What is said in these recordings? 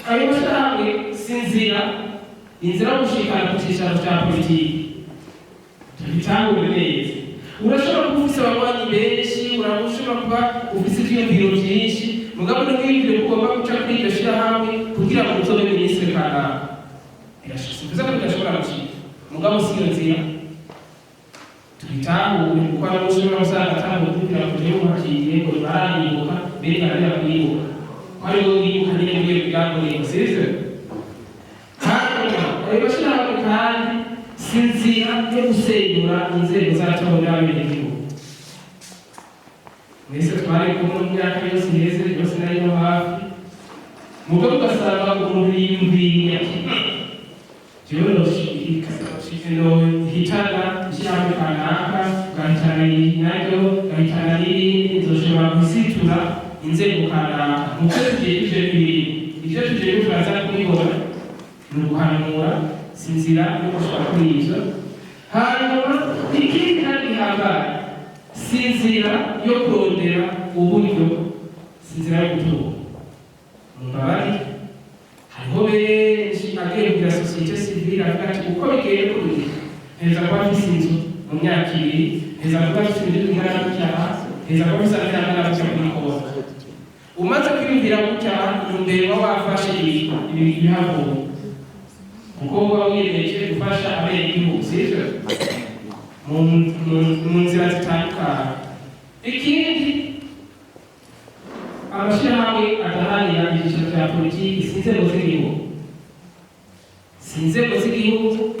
ayo mashirahamwe sinzira inzira yo gushikana ku cicaro ca politiki tubitangure neza. Urashobora kuba ufise abanywanyi benshi, urashobora kuba ufise ivyiyumviro vyinshi, mugabo ntiwiyumvire ko ugomba guca kuri iryo shirahamwe kugira ngo uzobe minisitiri kanaka. Birashoboka ko bidashobora gushika, mugabo si iyo nzira tubitangure, kuko hari ushobora gusanga atangura kugira ngo uje muhakiye ngo baranibuka mbere barabira kwibuka ko ari wowe wibuka nyine muri iyo bwagoreko, sivyo? Hanyuma ayo mashirahamwe kandi si inzira yo gusenyura inzego z'abatora b'abenegihugu. Mwese twari kumwe mu myaka yose iheze, yose nari no hafi, mugabo ugasanga umuntu yiyumviriye ati jewe nohitana ishirahamwe kanaka, ugahitana naryo, ugahitana n'irindi, nzoshobora gusitura inzego kanaka. Nuko tujejwe bibiri, ivyo tujejwe turaza kubibona ni uguhanura, si inzira yo gushika kuri ivyo. Hanyuma ikindi kandi gihambaye, si inzira yo kurondera uburyo, si inzira yo gutura. Mubabari hariho benshi agiye kugira sosiyete sivile avuga ati uko bigiye kuri heza kuba afise inzu mu myaka ibiri, heza kuba afise ibintu bingana n'icyaha, heza kuba afise n'ibingana n'icyaha kuri koza. Umaze kwiyumvira gutya intumbero wafashe ibihavuye, kuko uba wiyemeje gufasha abenegihugu, sivyo? Mu nzira zitandukanye. Ikindi amashirahamwe adahanira ivyiciro vya politiki si inzego z'igihugu, si inzego z'igihugu,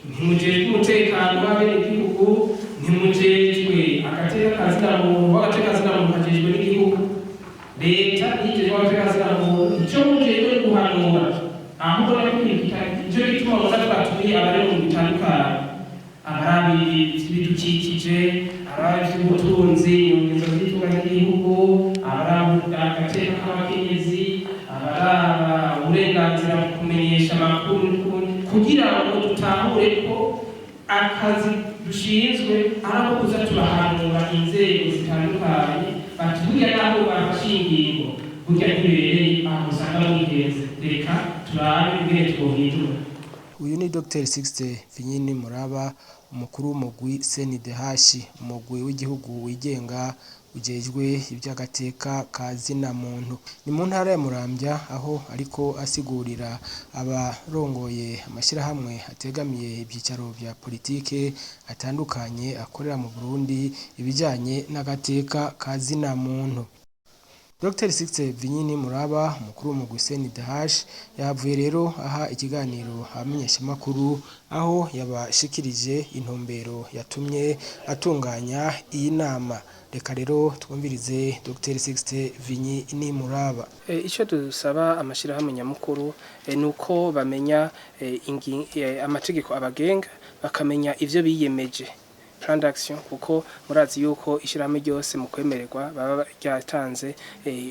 ntimujejwe umutekano w'abenegihugu, ntimujejwe agateka kazina muntu, w'agateka kazina muntu kajejwe n'igihugu. Reta yigejwe agateka kazina muntu, ico mujejwe guhanura, ahubwo nakwirikita ico gituma mubona twatumiye abari mu bitandukanye, abarabi ibidukikije, abarabi ivy'ubutunzi, ingeso z'itunga ry'igihugu, abarabi agateka k'abakenyezi, abaraba uburenganzira mu kumenyesha amakuru, kugira ngo dutahure ko akazi dushinzwe ari ako kuza turahanura inzego zitandukanye, bati burya naho bafashe ingingo burya ntibereye aho usanga mwigenze, reka turabe ingene twohindura. Uyu ni Dr. Sixte Vinyini Muraba, umukuru w'umugwi CNDH, umugwi w'igihugu wigenga ujejwe iby'agateka ka zina muntu. Ni mu ntara ya Muramvya, aho ariko asigurira abarongoye amashirahamwe ategamiye ibyicaro vya politike atandukanye akorera mu Burundi ibijanye n'agateka ka zina muntu. Dr. Sixte Vinyini Muraba, umukuru w'umugwi CNDH, yavuye rero aha ikiganiro abamenyeshamakuru, aho yabashikirije intumbero yatumye atunganya iyi nama. Reka rero twumvirize Dr. Sixte Vinyini Muraba. Ico dusaba amashirahamwe nyamukuru nuko bamenya amategeko abagenga, bakamenya ivyo biyemeje, plan d'action, kuko murazi yuko ishirahamwe ryose mu kwemererwa baba ryatanze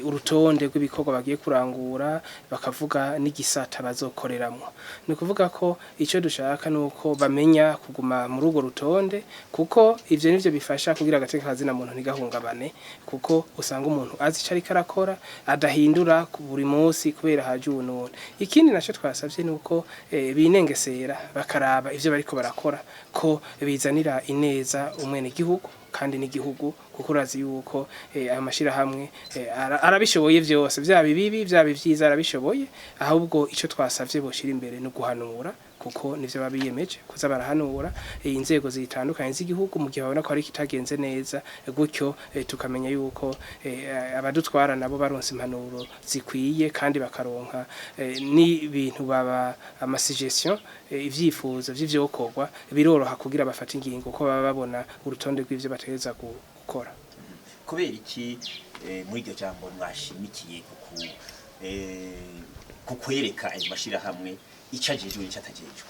urutonde rw'ibikorwa bagiye kurangura, bakavuga n'igisata bazokoreramwo. Ni kuvuga ko ico dushaka nuko bamenya kuguma muri urwo rutonde, kuko ivyo nivyo bifasha kugira agateka kazina muntu ntigahungabane, kuko usanga umuntu azi ico ariko arakora adahindura buri munsi kubera haje ubunone. Ikindi naco twasavye nuko binengesera bakaraba ivyo bariko barakora ko bizanira ineza umwene gihugu kandi n'igihugu, kuko urazi yuko amashirahamwe arabishoboye vyose, vyabi bibi vyabi vyiza arabishoboye, ahubwo ico twasavye boshira imbere no guhanura, kuko nivyo babiyemeje kuza barahanura inzego zitandukanye z'igihugu mu gihe babona ko ari kitagenze neza, gutyo tukamenya yuko abadutwara nabo baronse impanuro zikwiye kandi bakaronka n'ibintu baba amasuggestion, ivyifuzo vy'ivyokorwa biroroha kugira bafata ingingo ko baba babona urutonde rw'ivyo bategeza gukora. Kubera iki muri iryo jambo mwashimikiye kukwereka ayo mashirahamwe icajejwe n'icyatajejwe?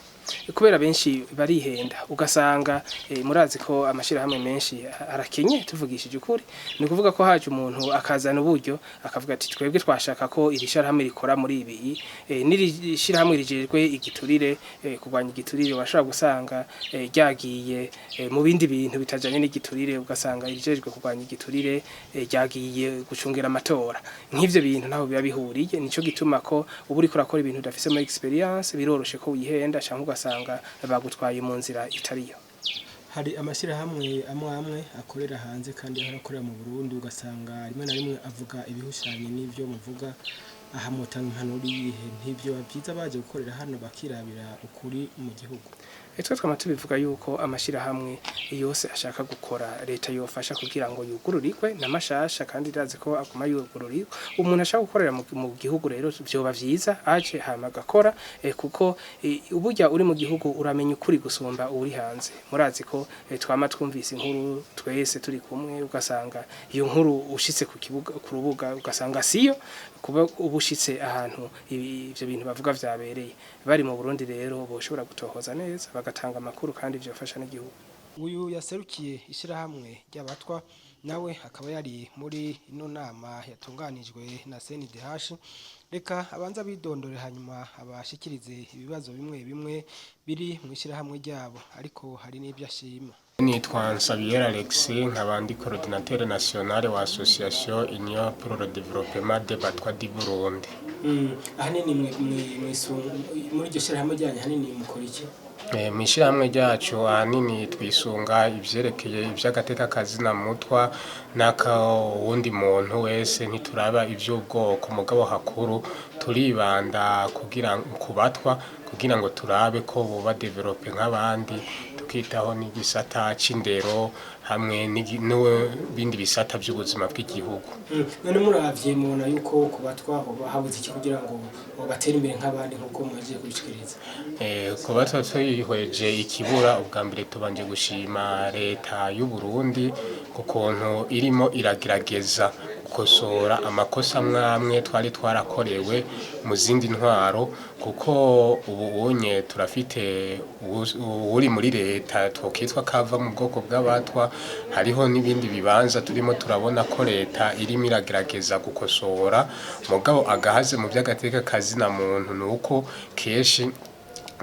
kubera benshi barihenda ugasanga murazi ko amashirahamwe menshi arakenye tuvugishije ukuri ni kuvuga ko haje umuntu akazana uburyo akavuga ati twebwe twashaka ko iri shirahamwe rikora muri ibi n'iri shirahamwe rijejwe igiturire kurwanya igiturire washaka gusanga ryagiye mu bindi bintu bitajanye n'igiturire ugasanga rijejwe kurwanya igiturire ryagiye gucungira amatora nk'ivyo bintu naho biba bihuriye nico gituma ko ubu uriko urakora ibintu udafise muri experience biroroshe ko wihenda canke ugasanga bagutwaye mu nzira itariyo. Hari amashirahamwe amwe akorera hanze kandi arakorera mu Burundi ugasanga rimwe na rimwe avuga ibihushanye n'ivyo muvuga aha mutanga impanuro yihe ntibyo byiza baje gukorera hano bakirabira ukuri mu gihugu. Etwe twama tubivuga yuko amashirahamwe yose ashaka gukora leta yofasha kugira ngo yugururirwe namashasha kandi irazi ko aguma yugururirwe umuntu ashaka gukorera mu gihugu rero vyoba vyiza aje hama gakora kuko uburya uri mu gihugu uramenya ukuri gusumba uri hanze murazi ko twama twumvise inkuru twese turi kumwe ugasanga iyo nkuru ushitse ku rubuga ugasanga siyo kuba ubushitse ahantu ivyo bintu bavuga vyabereye bari mu Burundi rero boshobora gutohoza neza bagatanga amakuru kandi vyofasha n'igihugu. Uyu yaserukiye ishirahamwe ry'abatwa nawe akaba yari muri ino nama yatunganijwe na CNDH reka abanza bidondore hanyuma abashikirize ibibazo bimwe biri mu ishirahamwe ryabo ariko hari n'ibyo ashima. Nitwa Nsabiyera Alex nkabandi coordinateur national wa association Union pour le développement des Batwa du Burundi. Ahanini muri iryo shirahamwe ryanyu ahanini mukora iki? Mwishirahamwe ryacu ahanini twisunga ivyerekeye ivy'agateka kazina mutwa naka wundi muntu wese ntituraba ivy'ubwoko mugabo hakuru turibanda kugira kubatwa kugira ngo turabe ko boba developer nk'abandi tukitaho n'igisata c'indero hamwe n'ibindi bisata by'ubuzima bw'igihugu. None muravye mubona yuko kubatwa habuze iki kugira ngo batere imbere nk'abandi nkuko mwagiye kubishikiriza? Kubatwa twihweje ikibura ubwa mbere tubanje gushima leta y'u Burundi kukuntu irimo iragerageza gukosora amakosa amwe twari twarakorewe mu zindi ntwaro kuko ubu unye turafite uri muri leta twokitwa kava mu bwoko bw'abatwa hariho n'ibindi bibanza turimo turabona ko leta irimo iragerageza gukosora mugabo agahaze mu by'agateka kazina muntu nuko keshi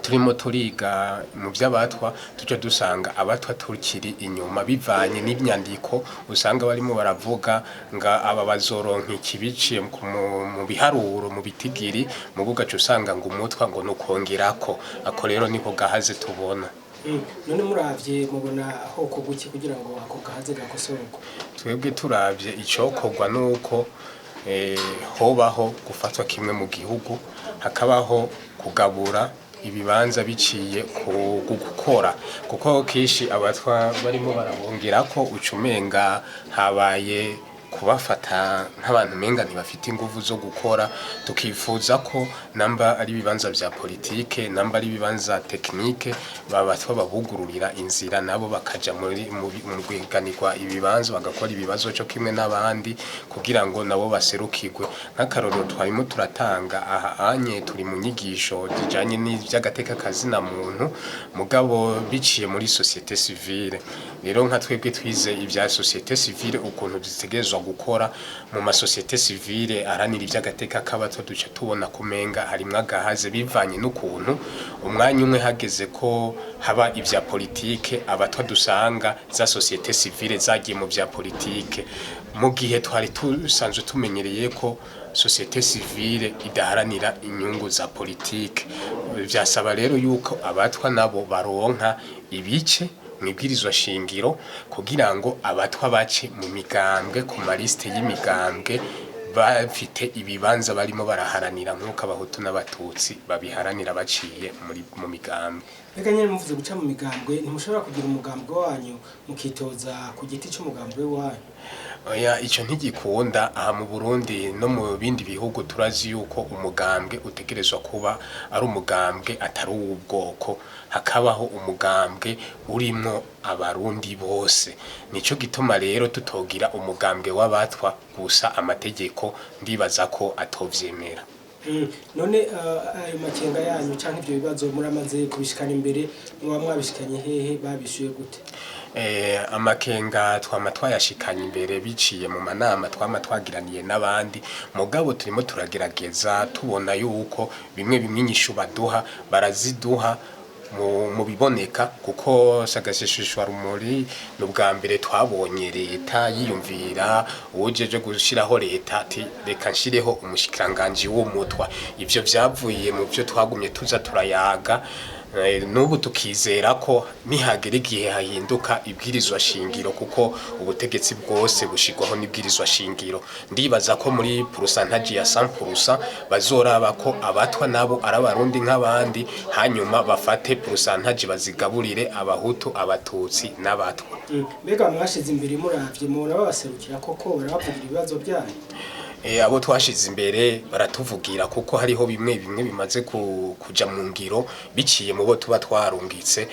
turimo turiga mu by'abatwa tuje dusanga abatwa tukiri inyuma bivanye n'imyandiko usanga barimo baravuga nga aba bazoronka ikibiciye mu biharuro mu bitigiri mu bugacu usanga ngo umutwa ngo nukongerako ako rero niko gahaze tubona. None muravye mubona hoko guki kugira ngo ako gahaze gakosorwa? Twebwe turavye icokorwa nuko hobaho gufatwa kimwe mu gihugu hakabaho kugabura ibibanza biciye ku gukora kuko kishi abatwa barimo barabongira ko ucumenga habaye kubafata nk'abantu menga ntibafite ingufu zo gukora tukifuza ko namba ari bibanza vya politike namba ari bibanza technique babatwa babugururira inzira nabo bakaja muri mu rwiganirwa ibibanza bagakora ibibazo cyo kimwe n'abandi kugira ngo nabo baserukirwe nk'akaroro twarimo turatanga ahanye turi mu nyigisho zijanye n'ivy'agateka kazina muntu mugabo biciye muri societe civile rero nka twebwe twize ibya societe civile ukuntu dutegerezwa gukora mu masosiyete civile aranira iby'agateka k'abato duce tubona kumenga harimwe agahaze bivanye n'ukuntu umwanya umwe hageze ko haba ibya politike abatwa dusanga za societe civile zagiye mu bya politike mu gihe twari tusanzwe tumenyereye ko societe civile idaharanira inyungu za politike byasaba rero yuko abatwa nabo baronka ibice mwibwirizwa shingiro kugira ngo abatwa bace mu migambwe ku maliste y'imigambwe bafite ibibanza barimo baraharanira nk'uko abahutu n'abatutsi babiharanira baciye mu migambwe. Reka nyine muvuze guca mu migambwe ntimushobora kugira umugambwe wanyu mukitoza ku giti cy'umugambwe wanyu? Oya ico ntigikunda aha mu Burundi no mu bindi bihugu turazi yuko umugambwe utegerezwa kuba ari umugambwe atari uw'ubwoko hakabaho umugambwe urimo abarundi bose nico gituma rero tutogira umugambwe w'abatwa gusa amategeko ndibaza ko atovyemera. none ayo makenga yanyu canke ivyo bibazo muramaze kubishikana imbere muba mwabishikanye hehe babishuye gute? Amakenga twama twayashikanye imbere biciye mu manama twama twagiraniye n'abandi mugabo turimo turagerageza tubona yuko bimwe inyishu baduha baraziduha mu biboneka kuko sagashishishwa rumuri n'ubwa mbere twabonye leta yiyumvira ujeje gushiraho leta ati reka nshireho umushikiranganje w'umutwa ivyo vyavuye mu byo twagumye tuza turayaga nubu tukizera ko nihagera igihe hahinduka ibwirizwa shingiro kuko ubutegetsi bwose bushigwaho n'ibwirizwa shingiro ndibaza ko muri pourcentage ya 100% bazoraba ko abatwa nabo arabarundi nk'abandi hanyuma bafate pourcentage bazigaburire abahutu abatutsi n'abatwa. Mbega mwashize imbere muravye mubona babaserukira koko barabavugira ibibazo byanyu? Abo twashize imbere baratuvugira kuko hariho bimwe bimaze kuja mu ngiro biciye mu bo tuba twarungitse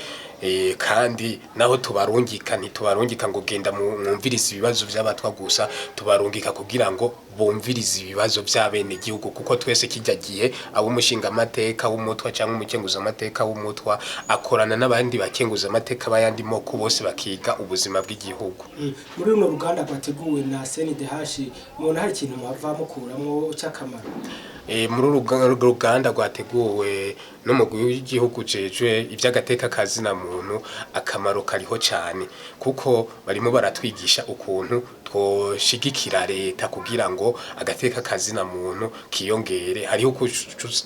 kandi naho tubarungika ntitubarungika ngo genda mwumvirize ibibazo by'abatwa gusa tubarungika kugira ngo bumvirize ibibazo by'abene gihugu kuko twese kijyagiye abo mushinga amateka w'umutwa cyangwa umukenguza amateka w'umutwa akorana n'abandi bakenguza amateka bayandi moko bose bakiga ubuzima bw'igihugu. Muri runo ruganda rwateguwe na CNDH mubona hari ikintu mwava mukuramwo cy'akamaro? Muri ruganda rwateguwe n'umugwi w'igihugu jejwe iby'agateka kazina muntu akamaro kariho cyane kuko barimo baratwigisha ukuntu twoshigikira leta kugira ngo agateka kazina muntu kiyongere hariho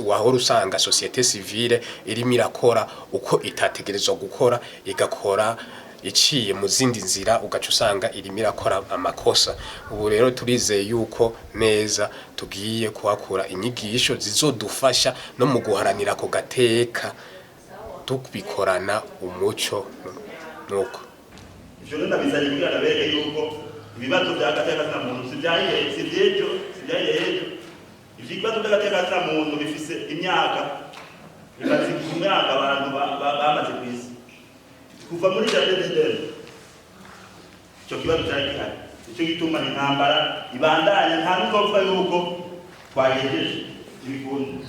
wahora usanga societe civile irimo irakora uko itategerezwa gukora igakora iciye mu zindi nzira ugaca usanga irimo irakora amakosa. Ubu rero turizeye yuko neza tugiye kuhakura inyigisho zizodufasha no mu guharanira ko gateka tubikorana umuco nuko ivyo rero ndabizanye kugira nabereke yuko ibibazo by'agateka ka muntu sivyejo ibibazo by'agateka ka muntu bifise imyaka bimaze imyaka abantu bamaze kwisi kuva muri jardin cyo kibazo cyari gihari icyo gituma intambara ibandanya nta n'uko yuko twagejeje ibikundi